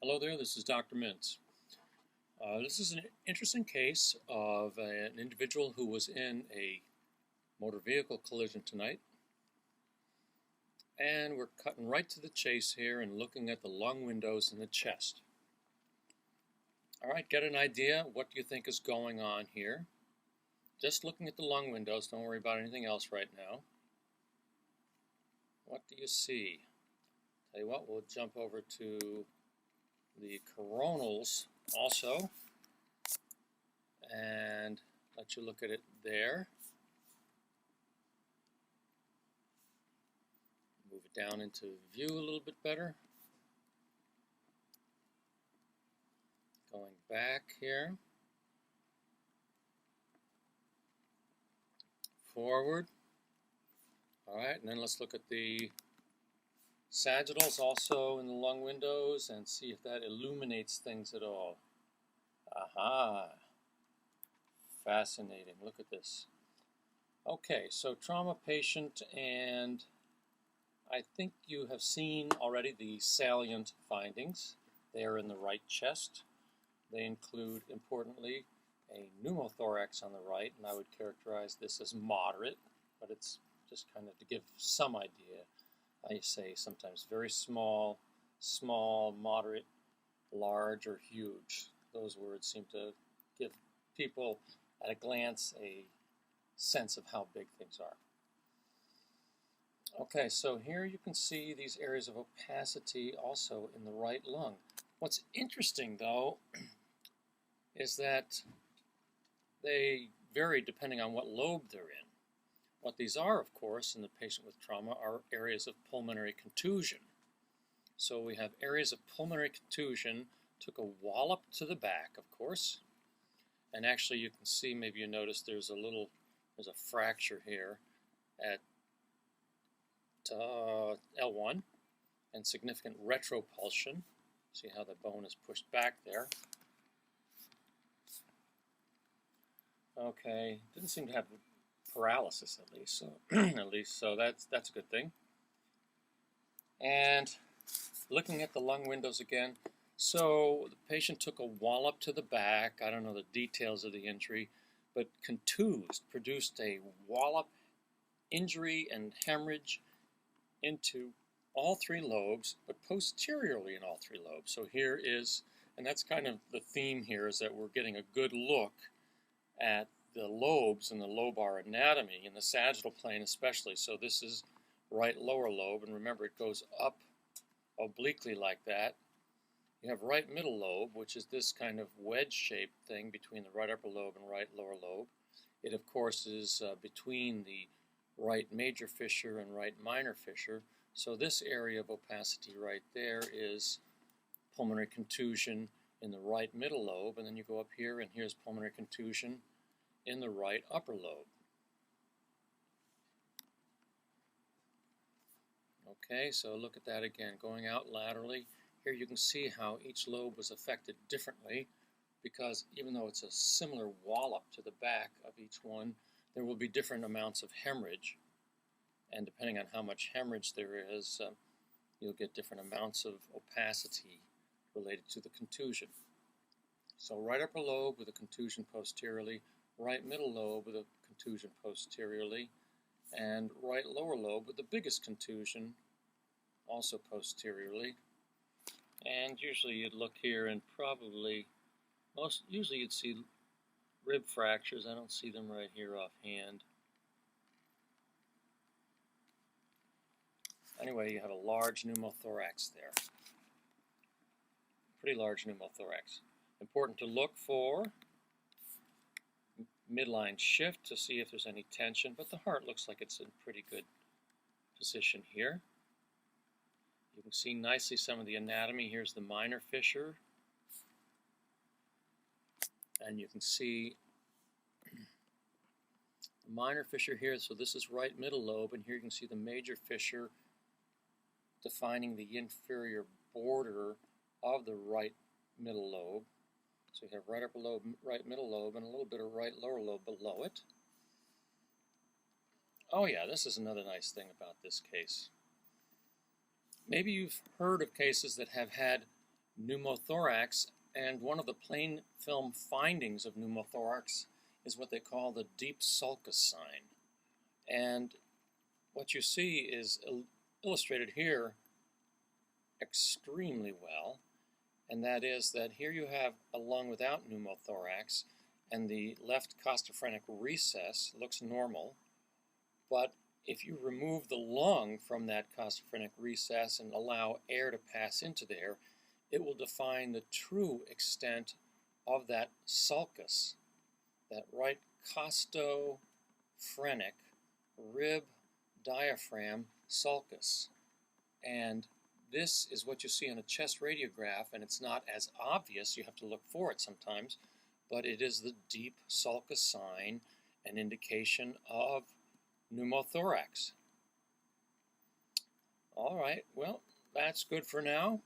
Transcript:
Hello there, this is Dr. Mintz. This is an interesting case of an individual who was in a motor vehicle collision tonight. And we're cutting right to the chase here and looking at the lung windows and the chest. All right, get an idea. What do you think is going on here? Just looking at the lung windows, don't worry about anything else right now. What do you see? Tell you what, we'll jump over to the coronals also and let you look at it there. Move it down into view a little bit better. Going back here. Forward. Alright, and then let's look at the sagittals also in the lung windows and see if that illuminates things at all. Aha! Fascinating. Look at this. Okay, so trauma patient, and I think you have seen already the salient findings. They are in the right chest. They include, importantly, a pneumothorax on the right, and I would characterize this as moderate, but it's just kind of to give some idea. I say sometimes very small, small, moderate, large, or huge. Those words seem to give people at a glance a sense of how big things are. Okay, so here you can see these areas of opacity also in the right lung. What's interesting, though, is that they vary depending on what lobe they're in. What these are, of course, in the patient with trauma are areas of pulmonary contusion. So we have areas of pulmonary contusion, took a wallop to the back, of course, and actually you can see, maybe you notice there's a fracture here at L1 and significant retropulsion. See how the bone is pushed back there. Okay, didn't seem to have paralysis at least, so that's a good thing. And looking at the lung windows again, so the patient took a wallop to the back. I don't know the details of the injury, but contused, produced a wallop injury and hemorrhage into all three lobes, but posteriorly in all three lobes. So here is, and that's kind of the theme here, is that we're getting a good look at the lobes and the lobar anatomy, in the sagittal plane especially. So this is right lower lobe, and remember it goes up obliquely like that. You have right middle lobe, which is this kind of wedge-shaped thing between the right upper lobe and right lower lobe. It, of course, is between the right major fissure and right minor fissure. So this area of opacity right there is pulmonary contusion in the right middle lobe, and then you go up here, and here's pulmonary contusion in the right upper lobe. Okay, so look at that again, going out laterally. Here you can see how each lobe was affected differently, because even though it's a similar wallop to the back of each one, there will be different amounts of hemorrhage, and depending on how much hemorrhage there is, you'll get different amounts of opacity related to the contusion. So right upper lobe with a contusion posteriorly, right middle lobe with a contusion posteriorly, and right lower lobe with the biggest contusion also posteriorly. And usually you'd look here and probably, usually you'd see rib fractures. I don't see them right here offhand. Anyway, you have a large pneumothorax there. Pretty large pneumothorax. Important to look for midline shift to see if there's any tension, but the heart looks like it's in pretty good position here. You can see nicely some of the anatomy. Here's the minor fissure, and you can see the minor fissure here. So this is right middle lobe, and here you can see the major fissure defining the inferior border of the right middle lobe. So you have right upper lobe, right middle lobe, and a little bit of right lower lobe below it. Oh yeah, this is another nice thing about this case. Maybe you've heard of cases that have had pneumothorax, and one of the plain film findings of pneumothorax is what they call the deep sulcus sign. And what you see is illustrated here extremely well, and that is that here you have a lung without pneumothorax, and the left costophrenic recess looks normal, but if you remove the lung from that costophrenic recess and allow air to pass into there, it will define the true extent of that sulcus, that right costophrenic rib diaphragm sulcus. And this is what you see on a chest radiograph, and it's not as obvious, you have to look for it sometimes, but it is the deep sulcus sign, an indication of pneumothorax. All right, well, that's good for now.